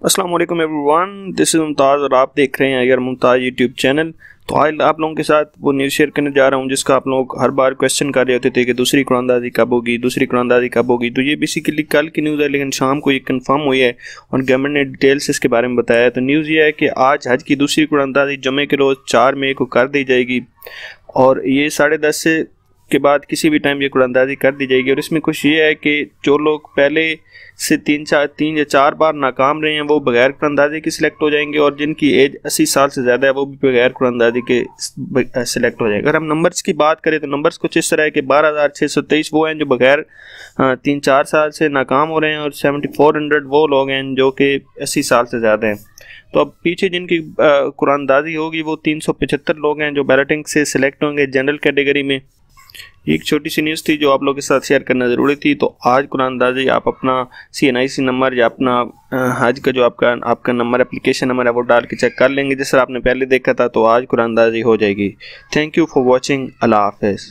अस्सलाम वालेकुम everyone, this is Mumtaz और आप देख रहे हैं यार मुमताज़ यूट्यूब चैनल। तो आज आप लोगों के साथ वो न्यूज़ शेयर करने जा रहा हूँ जिसका आप लोग हर बार क्वेश्चन कर रहे होते थे कि दूसरी कुरानदाजी कब होगी, दूसरी कुरानदाजी कब होगी। तो ये बेसिकली कल की न्यूज़ है, लेकिन शाम को ये कंफर्म हुई है और गवर्नमेंट ने डिटेल्स इसके बारे में बताया है। तो न्यूज़ ये है कि आज हज की दूसरी कुरानदाजी जुमे के रोज़ 4 मई को कर दी जाएगी और ये 10:30 के बाद किसी भी टाइम ये कुरानदाजी कर दी जाएगी। और इसमें कुछ ये है कि जो लोग पहले से 3 या 4 बार नाकाम रहे हैं वो बगैर कुरानदाजी के सिलेक्ट हो जाएंगे और जिनकी एज 80 साल से ज़्यादा है वो भी बगैर कुरानदाजी के सिलेक्ट हो जाएगा। अगर हम नंबर्स की बात करें तो नंबर्स कुछ इस तरह है कि 12,623 वो हैं जो बगैर 3-4 साल से नाकाम हो रहे हैं और 7,400 वो लोग हैं जो कि 80 साल से ज़्यादा हैं। तो अब पीछे जिनकी कुरानदाजी होगी वो 375 लोग हैं जो बैलेटिंग से सिलेक्ट होंगे जनरल कैटेगरी में। एक छोटी सी न्यूज़ थी जो आप लोगों के साथ शेयर करना ज़रूरी थी। तो आज कुरानदाजी आप अपना CNIC नंबर या अपना हज का जो आपका नंबर एप्लीकेशन नंबर है वो डाल के चेक कर लेंगे जिस तरह आपने पहले देखा था। तो आज कुरानदाजी हो जाएगी। Thank you for watching. अल्लाह हाफ़िज़।